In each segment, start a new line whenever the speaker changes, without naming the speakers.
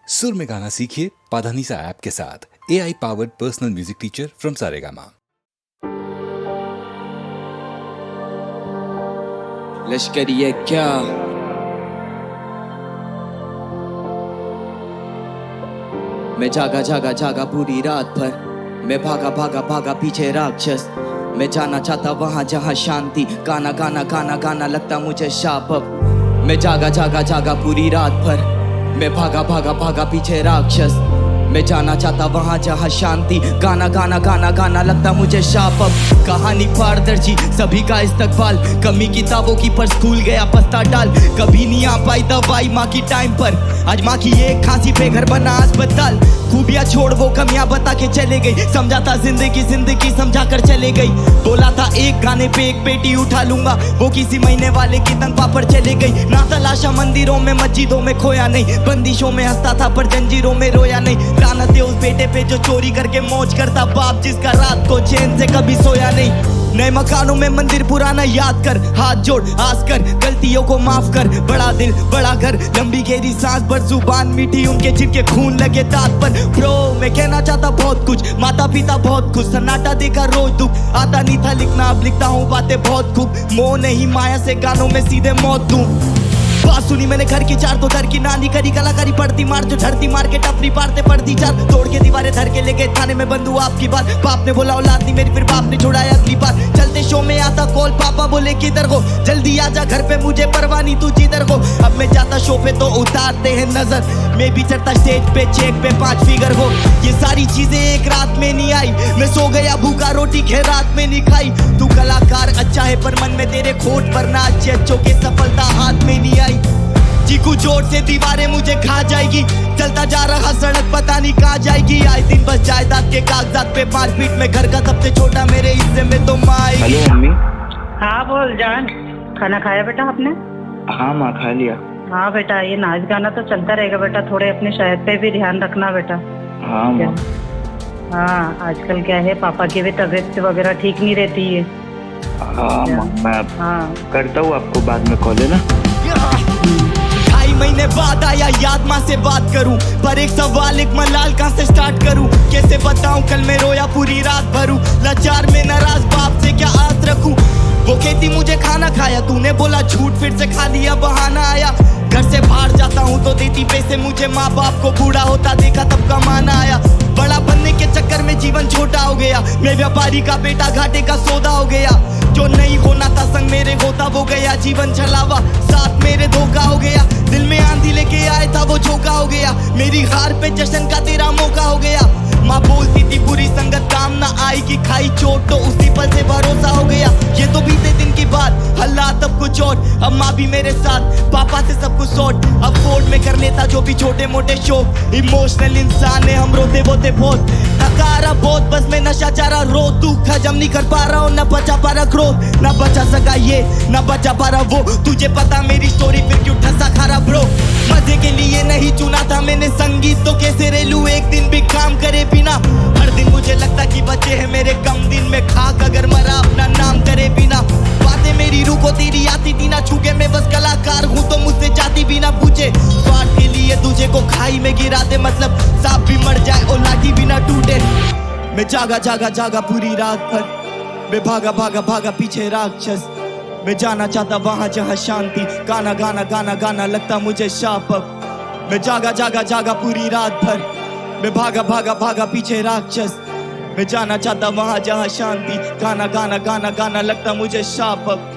सुर में गाना सीखिए पाधानीसा ऐप के साथ। AI powered personal music teacher from Saregama.
लश्करी है क्या? मैं जागा जागा जागा पूरी रात भर, मैं भागा भागा भागा पीछे राक्षस। मैं जाना चाहता वहां जहां शांति, गाना गाना गाना गाना लगता मुझे शाप अब। मैं जागा जागा जागा पूरी रात भर, मैं भागा भागा भागा पीछे राक्षस। मैं जाना चाहता वहां जहां शांति, गाना गाना गाना गाना लगता मुझे शाप अब। कहानी पारदर्शी सभी का इस्तकबाल, कमी किताबों की पर स्कूल गया पस्ता डाल। कभी नहीं आ पाई दवाई माँ की टाइम पर, आज माँ की एक खांसी पे घर बना अस्पताल। खूबियां छोड़ वो कमियां बता के चले गई, समझा था जिंदगी जिंदगी समझा कर चले गई। बोला था एक गाने पे एक पेटी उठा लूंगा, वो किसी महीने वाले की तनख्वाह पर चले गई। ना तलाशा मंदिरों में मस्जिदों में खोया नहीं, बंदिशों में हंसता था पर जंजीरों में रोया नहीं। लानत है उस बेटे पे जो चोरी करके मौज करता, बाप जिसका रात को चैन से कभी सोया नहीं। नए मकानों में मंदिर पुराना याद कर, हाथ जोड़ आस कर, गलतियों को माफ कर। बड़ा दिल बड़ा घर, लंबी गहरी सांस पर जुबान मीठी उनके जिनके खून लगे दांत पर। ब्रो मैं कहना चाहता बहुत कुछ, माता पिता बहुत खुश, सन्नाटा देखा रोज दुख। आता नहीं था लिखना अब लिखता हूँ बातें बहुत खूब, मोह नहीं माया से गानों में सीधे मौत दूं। बात सुनी मैंने घर की चार तो दर की नानी करी कलाकारी पड़ती मार जो झड़ती मार के टपरी पारते पड़ती चार। तोड़ के दीवारें धर के ले गए थाने में बंधु आपकी बात। बाप ने बोला औलाद नहीं मेरी, फिर बाप ने छोड़ाया अगली बार। चलते शो में आता कॉल, पापा बोले किधर हो, जल्दी आजा घर पे मुझे परवाह नहीं तू जिधर हो। अब मैं जाता शो पे तो उतारते हैं नजर, मैं भी चढ़ता स्टेज पे चेक पे 5 फिगर हो। ये सारी चीजें एक रात में नहीं आई, मैं सो गया भूखा रोटी खैरात में नहीं खाई। तू कलाकार अच्छा है पर मन में तेरे खोट पर ना अच्छे अच्छों के सफलता हाथ में नहीं आई। चीकू जोर से दीवारें मुझे खा जाएगी, चलता जा रहा सड़क पता नहीं कहाँ जाएगी। आए दिन बस जायदाद के कागजात पे 5 फीट में, घर का सबसे छोटा मेरे हिस्से में तो माई।
Hello mummy.
हाँ बोल जान, खाना खाया बेटा आपने?
हाँ माँ खा लिया।
हाँ बेटा ये नाच गाना तो चलता रहेगा बेटा, थोड़े अपनी सेहत पे भी ध्यान रखना बेटा।
हाँ माँ।
हाँ आजकल क्या है पापा की भी तबीयत वगैरह ठीक नहीं रहती है।
हाँ माँ मैं
हाँ
करता हूँ आपको बाद में कॉल, है ना।
2.5 महीने बाद आया याद माँ से बात करूं, पर एक सवाल एक मलाल कहाँ से स्टार्ट करूं। कैसे बताऊं कल मैं रोया पूरी रात भरूं, लाचार में नाराज बाप से क्या आस रखूं। वो कहती मुझे खाना खाया, तूने बोला झूठ फिर से खा लिया बहाना आया। घर से बाहर जाता हूँ तो देती पैसे मुझे, माँ बाप को बूढ़ा होता देखा तब कमाना आया। बड़ा बनने के चक्कर में जीवन छोटा हो गया, मैं व्यापारी का बेटा घाटे का सौदा हो गया। जो नहीं होना था संग मेरे होता वो गया, जीवन छलावा साथ मेरे धोखा हो गया। दिल में आंधी लेके आया था वो झोंका हो गया, मेरी हार पे जश्न का तेरा मौका हो गया। माँ बोलती थी बुरी संगत काम ना आएगी, खाई चोट तो उसी पल से भरोसा हो गया। ये तो बीते दिन की बात, हालात अब कुछ और। अब माँ भी मेरे साथ, पापा से सब कुछ सॉर्ट। अब फोर्ड में कर लेता जो भी छोटे मोटे शौक। इमोशनल इंसान है हम, रोते बोते बहुत। नकारा बहुत बस मैं नशा चारा रो, तू हजम नहीं कर पा रहा हूँ, न बचा पा रहा क्रोध। न बचा सका ये न बचा पा रहा वो, तुझे पता मेरी स्टोरी फिर क्यों ठसा खा रहा ब्रो। मजे के लिए नहीं चुना था मैंने संगीत, तो कैसे रेलू एक दिन भी काम करे बिना। हर दिन मुझे लगता कि बचे हैं मेरे कम दिन में, खाक अगर मरा अपना नाम करे बिना। बातें मेरी रूह को तेरी आती थी ना छूके, मैं बस कलाकार हूँ तो मुझसे जाती भी ना पूछे। स्वार्थ के लिए तुझे को खाई में गिरा दे, मतलब सांप भी मर जाए और लाठी भी ना टूटे। मैं जागा जागा जागा पूरी रात भर, मैं भागा भागा भागा पीछे राक्षस। मैं जाना चाहता वहां जहां शांति, गाना गाना गाना गाना लगता मुझे शाप अब। मैं जागा जागा जागा पूरी रात भर, मैं भागा भागा भागा पीछे राक्षस। मैं जाना चाहता वहां जहां शांति, गाना गाना गाना गाना लगता मुझे शाप अब।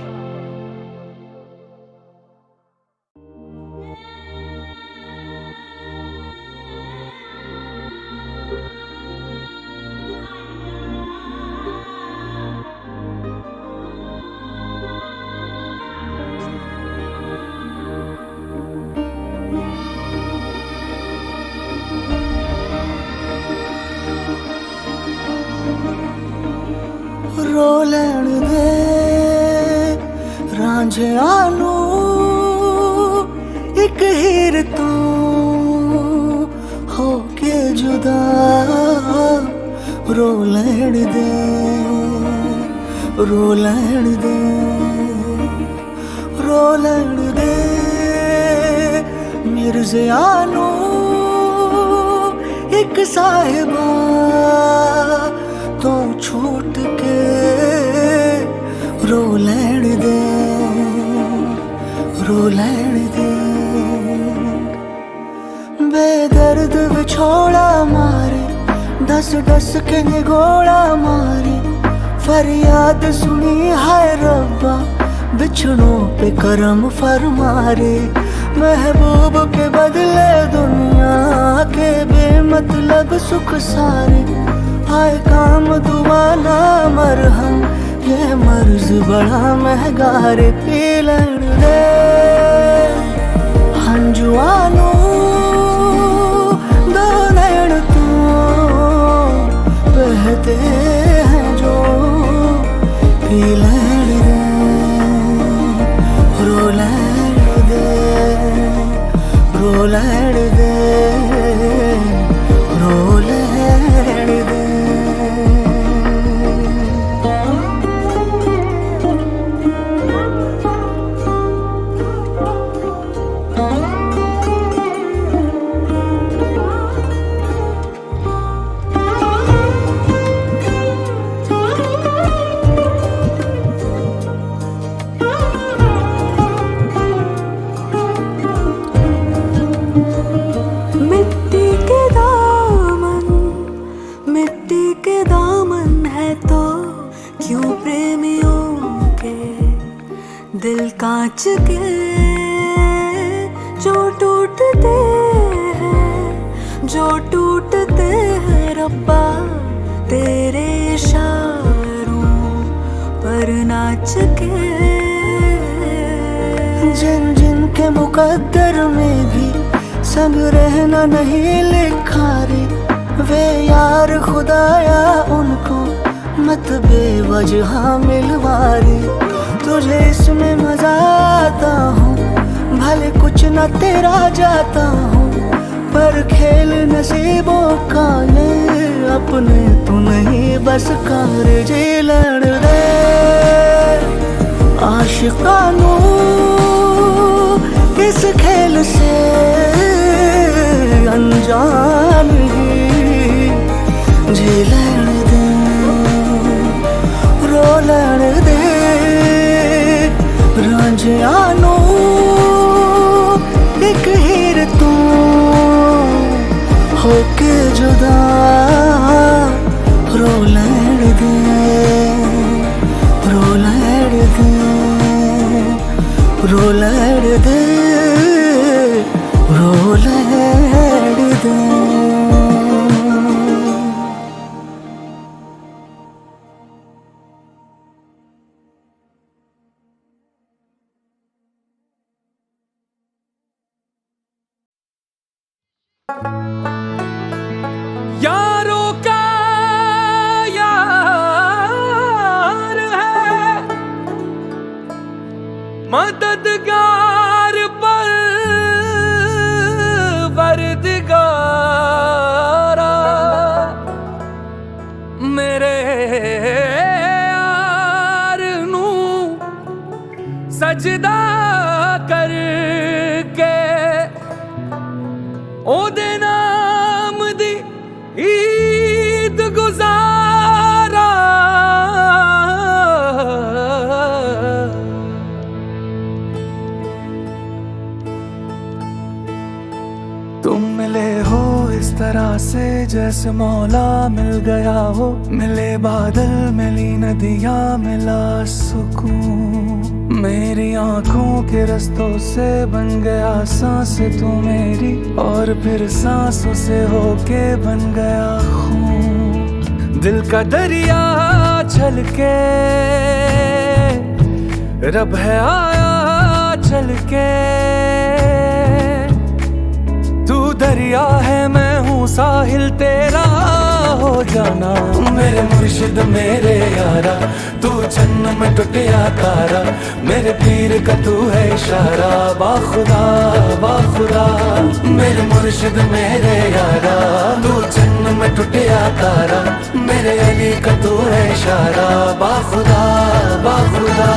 रो लैण दे रांझिया नू एक हीर तू हो के जुदा। रो लैण दे रो लैण दे रो लैण दे मिर्ज़िया नू साहिबा तू छूट के रो लैण दे, रो लैण दे। बेदर्द विछोड़ा मारे, दस दस के निगोड़ा मारे, फरियाद सुनी है रब्बा बिछड़ों पे करम फरमारे। महबूब के बदले दुनिया के बेमतलब सुख सारे, आए काम दुआ ना मरहम ये मर्ज बड़ा महंगा रे। पी लैण दे हंजुआनू दो नैण तू बहते हैं जो। पी लैण दे रो लैण दे, रो लैण दे, रो लैण दे।
दिल कांच के जो टूटते हैं, जो टूटते हैं रब्बा तेरे इशारों पर नाच के।
जिन जिन के मुकद्दर में भी संग रहना नहीं लिखा रे, वे यार खुदाया उनको मत बेवजह मिलवारे। तुझे इसमें मजा आता हूँ भले कुछ न तेरा जाता हूँ, पर खेल नसीबों का ये अपने तू नहीं बस कार। जी लड़ दे आशिकानू इस खेल से अनजान ही। जी लड़ दे रो लड़ दे रांझियानू एक हीर तू होके जुदा। रो लैण दे, रो लैण दे, रो लैण दे, रो लैण दे।
यारों का यार है मददगार पर वरदगारा। मेरे यार नू सजदा करके ओदे नाम दी ईद गुजारा।
तुम मिले हो इस तरह से जैसे मौला मिल गया हो, मिले बादल मिली नदियाँ मिला सुकून। मेरी आंखों के रस्तों से बन गया सांस तू मेरी, और फिर सांसों से होके बन गया खून। दिल का दरिया छलके रब है आया चल के। तू दरिया है मैं हूँ साहिल तेरा हो जाना। मेरे मुर्शिद मेरे यारा तू जन्म में टूटिया तारा, मेरे पीर का तू है इशारा। बाखुदा बाखुदा मेरे मुर्शिद मेरे यारा तू जन्म में टूटिया तारा, मेरे अली का तू है इशारा। बाखुदा बाखुदा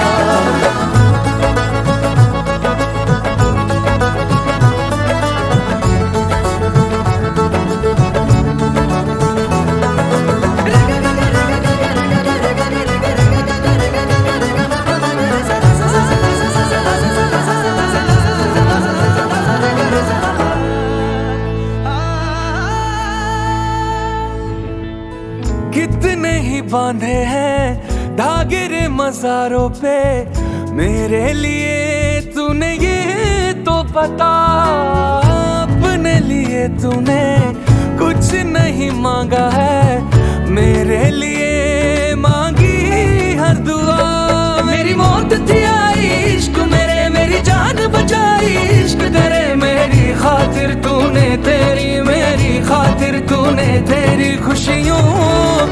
बांधे हैं धागे रे मज़ारों पे, मेरे लिए तूने ये तो बता, अपने लिए तूने कुछ नहीं मांगा है, मेरे लिए मांगी हर दुआ। मेरी मौत थी आई इश्क मेरे, मेरी जान बचाई इश्क तेरे, मेरी खातिर तूने तेरी, मेरी खातिर तूने तेरी खुशियों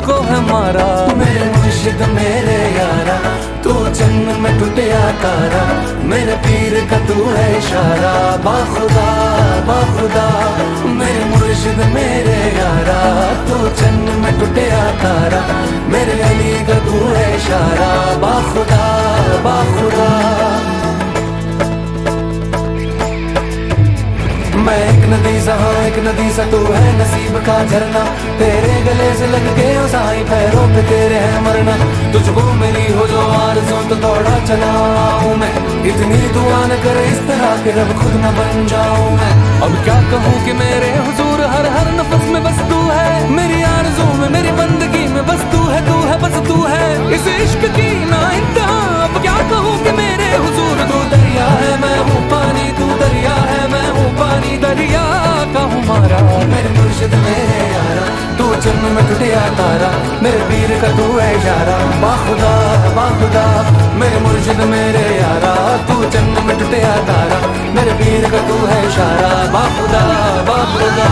को है मारा। मेरे मुर्शिद मेरे यारा, तू जन्म में टूटिया तारा, मेरे पीर का तू है इशारा, बाखुदा बाखुदा। मेरे मुर्शिद मेरे यारा, तू जन्म में टूटिया तारा, मेरे अली का तू है इशारा, बाखुदा बाखुदा। मैं एक नदी सा, हाँ एक नदी सा, तू है नसीब का झरना, तेरे गले से लग के साईं पैरों पे तेरे है मरना। तुझको मेरी हो जो आरज़ू तो दौड़ा चला आऊं मैं, इतनी दुआ न करे इस तरह के रब खुद न बन जाऊं मैं। अब क्या कहूँ कि मेरे हुजूर हर हर नफस में बस तू है, मेरी आरज़ू में मेरी बंदगी में बस तू है, तू है बस तू है, इस इश्क की ना इंतहा। अब क्या कहूँ कि मेरे हुजूर तू दरिया है मैं हूँ पानी, तू दरिया है मैं हूँ पानी, दरिया का हूँ मारा। मेरे मुर्शिद मेरे यारा, तू जन्म में टूटिया तारा, मेरे पीर का तू है इशारा, बाखुदा बाखुदा। मेरे मुर्शिद मेरे यारा, तू जन्म में टूटिया तारा, मेरे पीर का तू है इशारा, बाखुदा बाखुदा।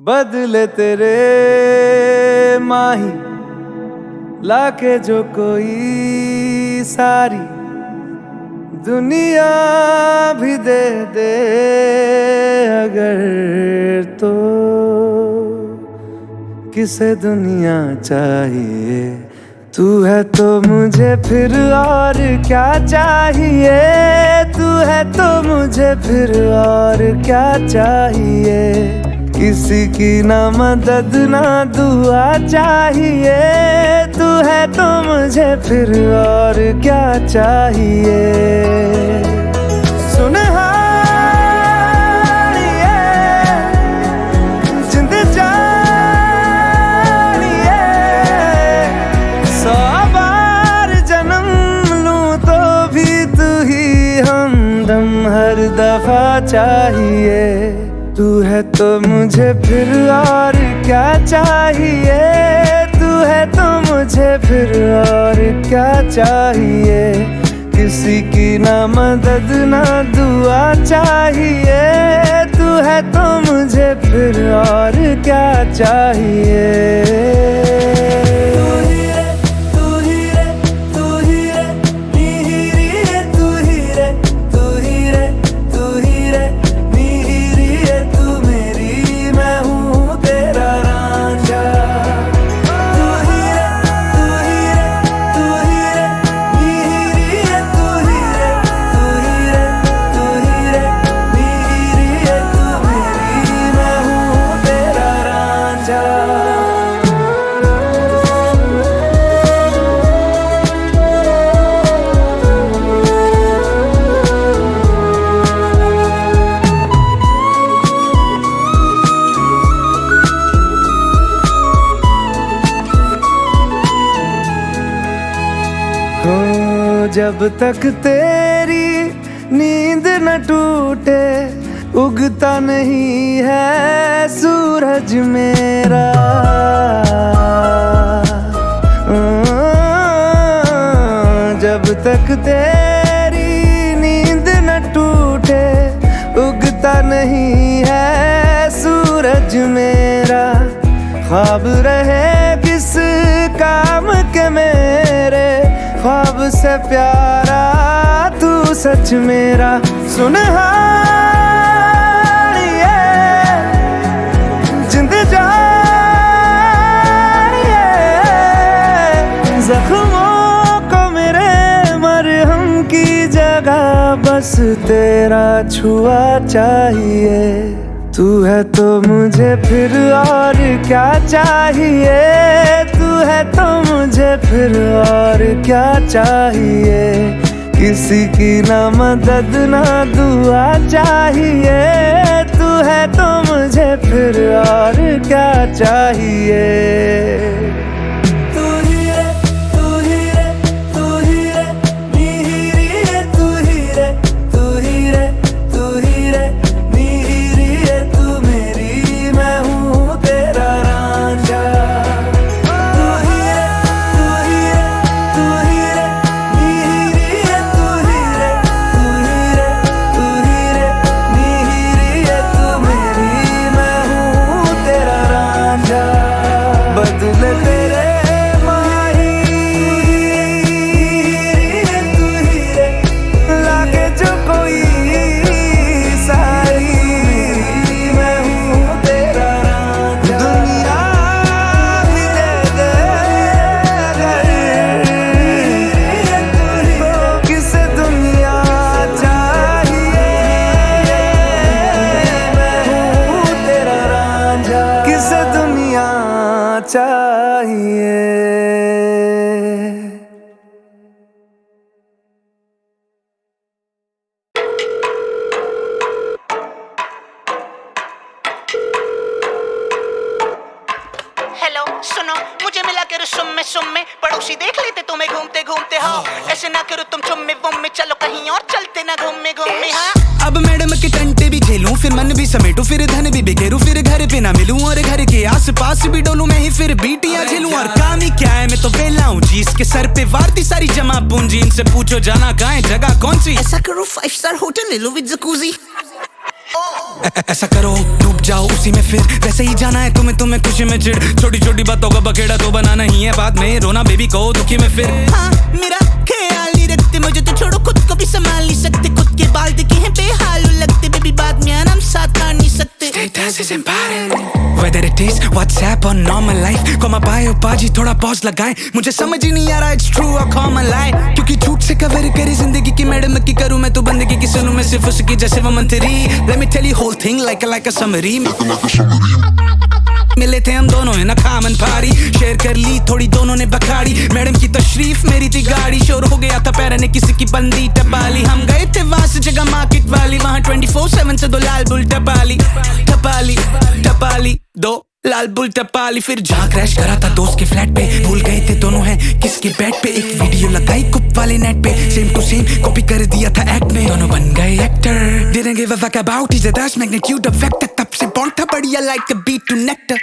बदले तेरे माही लाके जो कोई सारी दुनिया भी दे दे अगर, तो किसे दुनिया चाहिए, तू है तो मुझे फिर और क्या चाहिए, तू है तो मुझे फिर और क्या चाहिए। किसी की ना मदद ना दुआ चाहिए, तू है तो मुझे फिर और क्या चाहिए। सुनहारिए जिंद जानिए, 100 बार जन्म लूं तो भी तू ही हमदम हर दफा चाहिए। तू है तो मुझे फिर और क्या चाहिए, तू है तो मुझे फिर और क्या चाहिए। किसी की ना मदद ना दुआ चाहिए, तू है तो मुझे फिर और क्या चाहिए। जब तक तेरी नींद न टूटे, उगता नहीं है सूरज मेरा। जब तक तेरी नींद न टूटे, उगता नहीं है सूरज मेरा। ख्वाब रहे किस काम के मेरे, ख्वाब से प्यारा तू सच मेरा। सुनहारिए जिंद जानिए, जख्मों को मेरे मरहम की जगह बस तेरा छुआ चाहिए। तू है तो मुझे फिर और क्या चाहिए, तू है तो मुझे फिर और और क्या चाहिए, किसी की ना मदद ना दुआ चाहिए, तू है तो मुझे फिर और क्या चाहिए। तू ही रे, तू ही रे, तू ही रे, नीरी रे, तू ही रे, तू ही रे, तू ही रे, नीरी रे, तू मेरी, मैं हूँ तेरा रांझा। तू ही रे, तू ही रे, तू ही रे, नीरी रे, तू ही रे, तू ही रे, तू ही रे, नीरी रे, तू मेरी, मैं हूँ तेरा रांझा। बदले तेरे माही रे, तू ही रे, लागे जो कोई सारी, मैं हूँ तेरा रांझा। दुनिया भी दे दे अगर, तो किसे दुनिया चाहिए, मैं हूँ तेरा रांझा। किसे दुनिया चाहिए।
हेलो सुनो, मुझे मिला करो सुम्मे पड़ोसी देख लेते तुम्हें घूमते घूमते। हाँ ऐसे ना करो तुम चुम्मे वुम्मे, चलो कहीं और चलते ना घूमे घूमे। हाँ
अब मैडम के टंटे भी झेलूं, फिर मन भी समेटूं, फिर धन भी बिखेरूं, फिर घर पे ना मिलूं और घर के आस पास भी डोलूं, मैं ही फिर बीटियां झेलूं। और काम ही क्या है, मैं तो वेला हूं जी, इसके सर पे वारती सारी जमा पूंजी। इनसे पूछो जाना कहाँ है, जगह कौन सी, ऐसा करो 5 स्टार होटल ले लो विद जकूजी। ऐसा करो डूब जाओ उसी में, फिर वैसे ही जाना है तुम्हें खुशी में चिढ़। छोटी छोटी बातों का बखेड़ा तो बनाना ही है, बाद में रोना बेबी को दुखी में फिर। हाँ मेरा ख्याल नहीं रखते, मुझे तो छोड़ो, खुद को भी संभाल नहीं सकते, खुद के बाल दिखे हैं बेहाल लगते, बेबी बाद में आराम साथ काट नहीं सकते। Status is important whether it is WhatsApp or normal life, comma bio पाजी थोड़ा पॉज लगाए, मुझे समझ ही नहीं आ रहा it's true or common lie, क्योंकि झूठ से कवर करी जिंदगी की मैडम की करूं मैं तो बंदगी की सुनूं मैं सिर्फ उसकी जैसे वो मंत्री। Let me tell you whole thing like a summary। मिले थे हम दोनों है ना खामन पारी, शेयर कर ली थोड़ी दोनों ने बखाड़ी, मैडम की तशरीफ मेरी थी गाड़ी, शोर हो गया था पैर ने किसी की बंदी टपाली। हम गए थे वास जगह मार्केट वाली, वहाँ 24/7 से 2 लाल बुल टपाली टपाली टपाली, 2 लाल बुल टपाली। फिर जहाँ क्रैश करा था दोस्त के फ्लैट पे, भूल गए थे दोनों हैं किसके बेड पे, एक वीडियो लगाई कुप वाले नेट पे, सेम टू सेम कॉपी कर दिया था एक्ट में, दोनों बन गए actor. Didn't give a fuck about his dash magnitude of factor, तब से बॉन्ड था बढ़िया like a beat to nectar,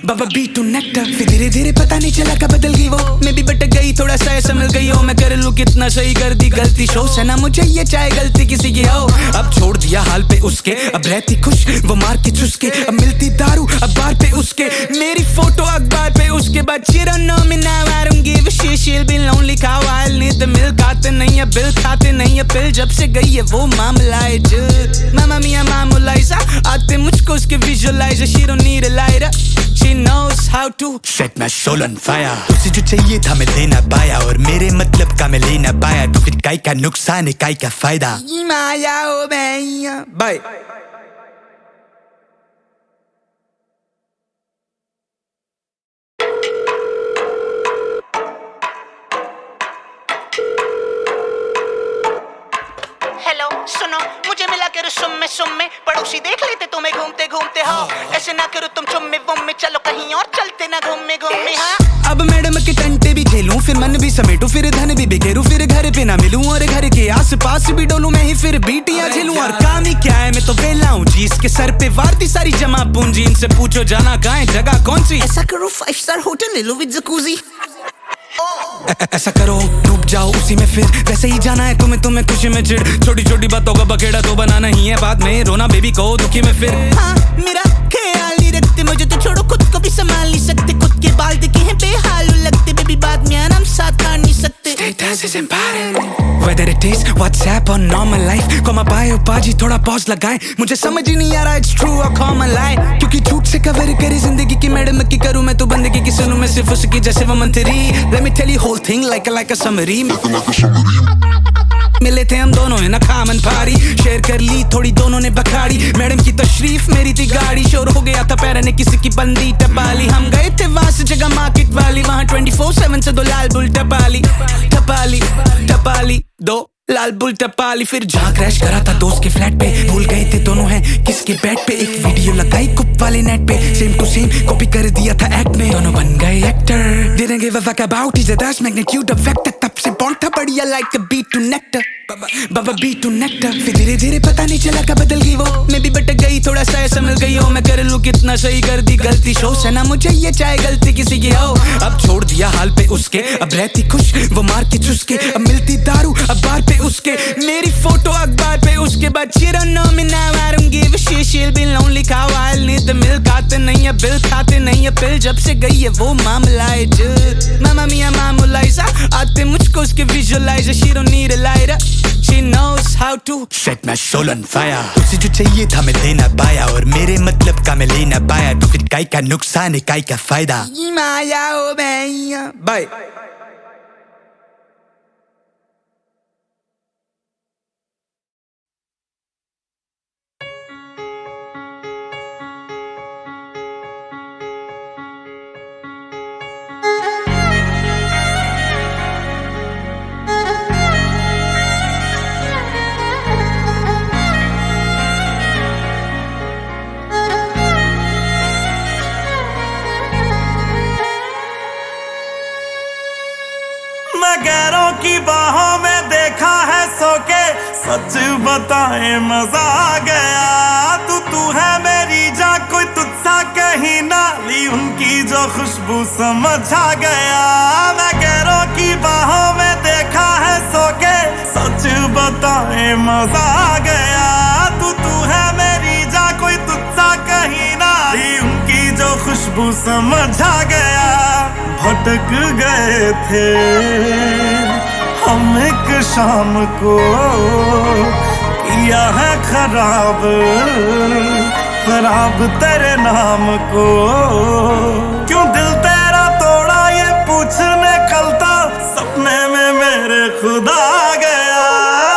Baba beat to nectar। फिर धीरे धीरे पता नहीं चला कब बदल गई वो, मैं भी भटक गई थोड़ा सा ऐसा मिल गई हो, मैं कर लूँ कितना सही कर दी गलती, शो से ना मुझे ये चाहे गलती किसी की हो। अब छोड़ दिया हाल पे उसके, अब रहती खुश वो मार के चुसके, अब मिलती दारू अब बार पे उसके, मेरी फोटो अखबार पे उसके बाद चिरा नो में ना मारूंगी she'll be lonely cow, I'll need the milk, आते नहीं है बिल खाते नहीं है पिल, जब से गई है वो मामला है जुद, मामा मिया मामूलाइजा, आते मुझको उसके visualiser, she don't need a lighter, she knows how to set my soul on fire। उसे जो चाहिए था मैं दे ना पाया, और मेरे मतलब का मैं ले ना पाया, तो फिर काई का नुकसान है काई का फायदा, माया ओ भैया बाय। सुनो मुझे मिला करो सुम्मे पड़ोसी देख लेते तुम्हें घूमते घूमते। हाँ ऐसे ना करो तुम चुम्मे वुम्मे, चलो कहीं और चलते ना घूमे घूमे। हाँ अब मैडम के टंटे भी झेलूं, फिर मन भी समेटूं, फिर धन भी बिखेरूं, फिर घर पे ना मिलूं और घर के आस पास भी डोलूं, मैं ही फिर बीटियां झेलूं। और काम ही क्या है, मैं तो वेला हूं जी, इसके सर पे वारती सारी जमा पूंजी। इनसे पूछो जाना कहाँ है, जगह कौन सी, ऐसा करो 5 स्टार होटल ले लो विद जकूजी। ऐसा करो डूब जाओ उसी में, फिर वैसे ही जाना है तुम्हें खुशी में चिढ़। छोटी छोटी बातों का बखेड़ा तो बनाना ही है, बाद में रोना बेबी को दुखी में फिर। हाँ मेरा ख्याल नहीं रखते, मुझे तो छोड़ो, खुद को भी संभाल नहीं सकते, खुद के बाल दिखे हैं बेहाल लगते, बेबी बाद में आराम साथ काट नहीं सकते। Status is important whether it is WhatsApp or normal life, comma bio पाजी थोड़ा पॉज लगाए, मुझे समझ ही नहीं आ रहा it's true or common lie, क्योंकि झूठ से कवर करी जिंदगी की मैडम की करूं मैं तो बंदगी की सुनूं मैं सिर्फ उसकी जैसे वो मंत्री। Let me tell you whole thing like a summary। मिले थे हम दोनों है ना खामन पारी, शेयर कर ली थोड़ी दोनों ने बखाड़ी, मैडम की तशरीफ मेरी थी गाड़ी, शोर हो गया था पैर ने किसी की बंदी टपाली। हम गए थे वास जगह मार्केट वाली, वहाँ 24/7 से 2 लाल बुल टपाली दो लाल बुल टपाली। फिर जहाँ क्रैश करा था दोस्त के फ्लैट पे, भूल गए थे दोनों हैं किसके बेड पे। एक वीडियो लगाई कुप वाले नेट पे, सेम टू सेम कॉपी कर दिया था एक्ट में, दोनों बन गए actor. Didn't give a fuck about his dash magnitude of factor, तब से बॉन्ड था बढ़िया like a beat to nectar, Baba beat to nectar। फिर धीरे धीरे पता नहीं चला कब बदल गई वो, मैं भी भटक गई थोड़ा सा संभल गई हो। मैं कर लूँ कितना सही कर दी गलती, शो से ना मुझे ये चाहे गलती किसी की हो। अब छोड़ दिया हाल पे उसके, अब रहती खुश वो मार के चुसके, अब मिलती दारू अब बार पे उसके, मेरी फोटो अखबार पे उसके बाद। She don't know me now, I don't give a shit, she'll be lonely cow, I'll need the milk। आते नहीं है बिल, खाते नहीं है पिल, जब से गई है वो मामला है जुद। मामा मिया मामूलाइजा, आते मुझको उसके visualiser. She don't need a lighter, she knows how to set my soul on fire। उसे जो चाहिए था मैं दे ना पाया, और मेरे मतलब का मैं ले ना पाया, तो फिर काई का नुकसान है काई का फायदा। माया ओ भैया बाय।
गैरों की बाहों में देखा है सो के, सच बताए मजा आ गया। तू है मेरी जा, कोई तुझसा कहीं ना, ली उनकी जो खुशबू समझ आ गया। मैं गैरों की बाहों में देखा है सो के, सच बताए मजा आ गया। तू है मेरी जा, कोई तुझसा कहीं ना, ली उनकी जो खुशबू समझ आ गया। भटक गए थे हम एक शाम को, किया है खराब खराब तेरे नाम को। क्यों दिल तेरा तोड़ा ये पूछने कलता, सपने में मेरे खुदा आ गया।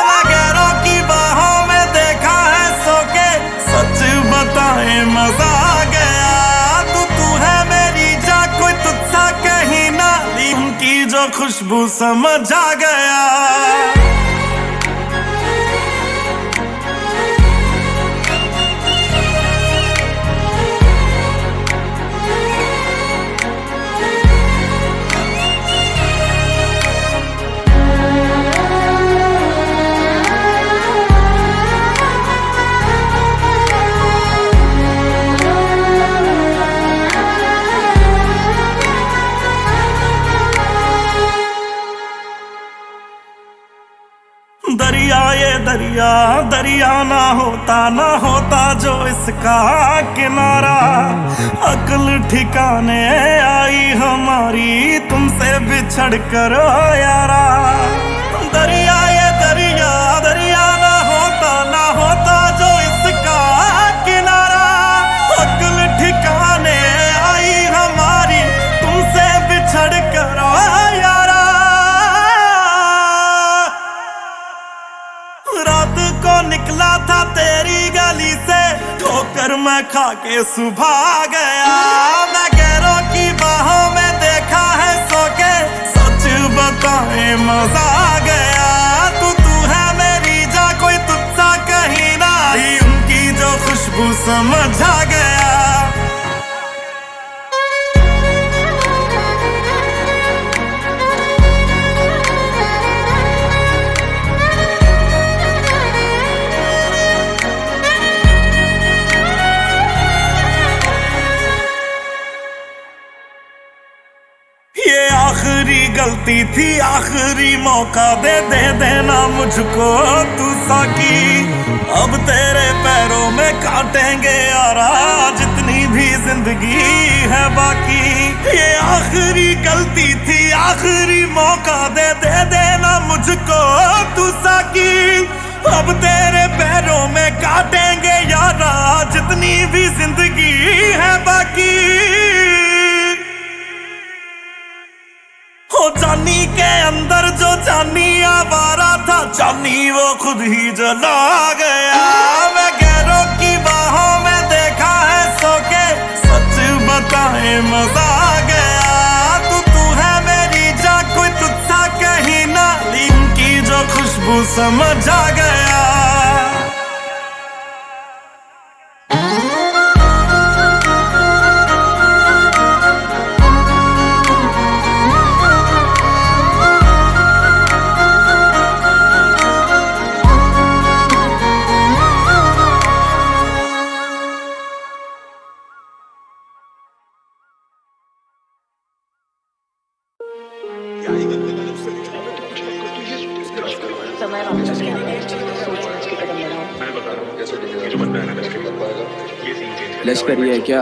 मैं गैरों की बाहों में देखा है सो के, सच बताए मजा आ गया। तू है मेरी जा, कोई तुझसा कहीं ना, ली उनकी जो खुशबू समझ आ गया। दरिया ये दरिया दरिया ना होता जो इसका किनारा। अक्ल ठिकाने आई हमारी तुमसे बिछड़ कर यारा। दरिया ये दरिया दरिया ना होता जो इसका किनारा। अक्ल ठिकाने आई हमारी तुमसे बिछड़ कर यारा। रात को निकला था तेरी गली से, ठोकर मैं खा के सुबह आ गया। मैं गैरों की बाहों में देखा है सो के, सच बताए मजा आ गया। तू है मेरी जा, कोई तुझसा कहीं ना, उनकी जो खुशबू समझ आ गया। ये आखिरी गलती थी, आखिरी मौका दे देना मुझको तू साकी। अब तेरे पैरों में काटेंगे यारा, जितनी भी जिंदगी है बाकी। ये आखिरी गलती थी, आखिरी मौका दे देना मुझको तू साकी। अब तेरे पैरों में काटेंगे यारा, जितनी भी जिंदगी है बाकी। हो जानी के अंदर जो जानी आवारा था, जानी वो खुद ही जला गया। मैं गैरों की बाहों में देखा है सो के, सच बताए मजा आ गया। तू है मेरी जा, कोई तुझसा कहीं ना, ली उनकी जो खुशबू समझ आ गया।
लश्करी है क्या?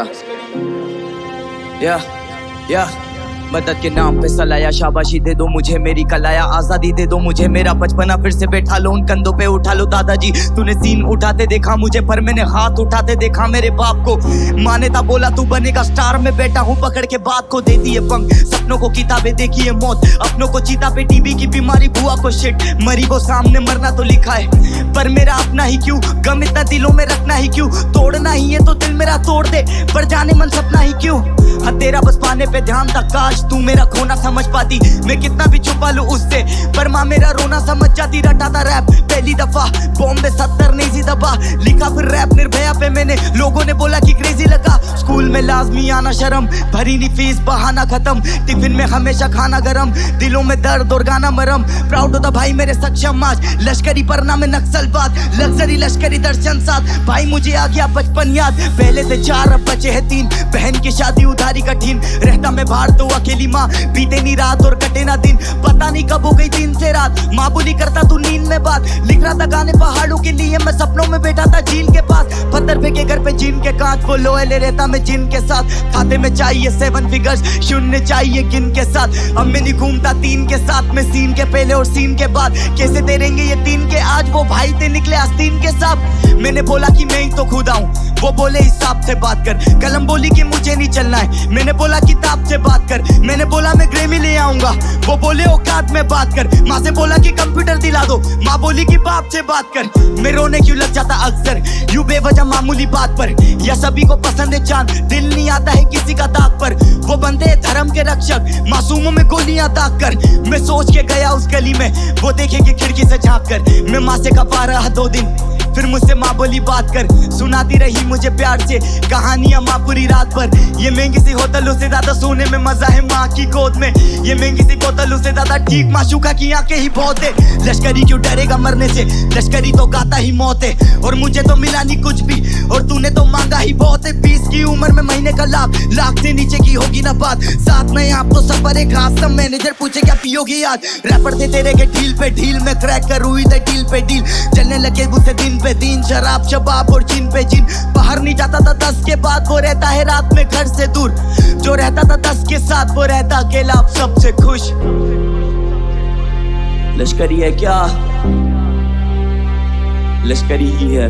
या मदद के नाम पे सलाया, शाबाशी दे दो मुझे मेरी कलाया, आजादी दे दो मुझे मेरा बचपना, फिर से बैठा लो उन कंधों पे उठा लो। दादाजी तूने सीन उठाते देखा मुझे, पर मैंने हाथ उठाते देखा मेरे बाप को। माँ ने था बोला तू बनेगा स्टार, में बैठा हूँ पकड़ के बात को, दे दिए पंख सपनों को किताबें, देखी है मौत अपनों को चीता पे, टीबी की बीमारी बुआ को शिट, मरी को सामने मरना तो लिखा है, पर मेरा अपना ही क्यों, गम इतना दिलों में रखना ही क्यों, तोड़ना ही है तो दिल मेरा तोड़ दे, पर जाने मन सपना ही क्यों। हाँ तेरा बस पाने पे ध्यान था, काश तू मेरा खोना समझ पाती, मैं कितना भी छुपा लूं उससे, पर माँ मेरा रोना समझ जाती। रटा था रैप पहली दफा बॉम्बे 70 नेजी दबा, लिखा फिर रैप निर्भया पे मैंने, लोगों ने बोला कि क्रेजी लगा। स्कूल में लाजमी आना शर्म, भरी नहीं फीस बहाना खत्म, टिफिन में हमेशा खाना गरम, दिलों में दर्द और गाना मरम, प्राउड होता भाई मेरे सक्षम आज, लश्करी परना में नक्सलवाद, लग्जरी लश्करी दर्शन साथ, भाई मुझे आ गया बचपन याद, पहले से 4 अब बचे हैं 3, बहन की शादी उधारी कठिन, रहता मैं बाहर तो अकेली माँ, बीते नहीं रात और कटे ना दिन, पता नहीं कब हो गई दिन से रात, माँ बोली करता तू नींद में बात, लिख रहा था गाने पहाड़ों के लिए, मैं सपनों में बैठा था झील के पास, पत्थर फेंके घर पे जिन के कांच, वो लोहे ले रहता मैं जिन के साथ, खाते में चाहिए 7 फिगर्स, शून्य चाहिए गिन के साथ, अब मैं नहीं घूमता 3 के साथ में, सीन के पहले और सीन के बाद, कैसे तेरेंगे ये 3 के आज, वो भाई थे निकले आस्तीन के साथ। मैंने बोला कि मैं ही तो खुद आऊं, वो बोले हिसाब से बात कर, कलम बोली कि मुझे नहीं चलना है, मैंने बोला किताब से बात कर, मैंने बोला मैं ग्रेमी ले आऊंगा, वो बोले औकात में बात कर, माँ से बोला कि कंप्यूटर दिला दो, माँ बोली कि बाप से बात कर, मैं रोने क्यों लग जाता अक्सर यूं बेवजह मामूली बात पर, या सभी को पसंद है चांद, दिल नहीं आता है किसी का दाग पर, वो बंदे धर्म के रक्षक, मासूमों में गोलियां दाग कर, मैं सोच के गया उस गली में, वो देखेंगे खिड़की से झांक कर, मैं माँ से कपा रहा 2 दिन, फिर मुझसे माँ बोली बात कर, सुनाती रही मुझे प्यार से कहानियां माँ पूरी रात भर, ये महंगी सी होटलों से ज्यादा सोने में मजा है माँ की गोद में, ये महंगी सी बोतलों से ज्यादा ठीक माशूका की आंखें ही बहुत है, लश्करी क्यों डरेगा मरने से, लश्करी तो गाता ही मौत है, और मुझे तो मिला नहीं कुछ भी, और तूने तो मांगा ही बहुत है, 20 की उम्र में महीने का लाभ, लाख से नीचे की होगी ना बात, साथ में आप तो सफर एक खास, मैनेजर पूछे क्या पियोगी याद, रैपर थे तेरे के ढील पे ढील में क्रैक कर हुई थे डील पे डील, चलने लगे मुझसे दिन पे दिन, शराब शबाब और जिन पे जिन, बाहर नहीं जाता था 10 के बाद, वो रहता है रात में घर से दूर, जो रहता था 10 के साथ वो रहता अकेला अब सबसे खुश। लश्करी है क्या? लश्करी ही है।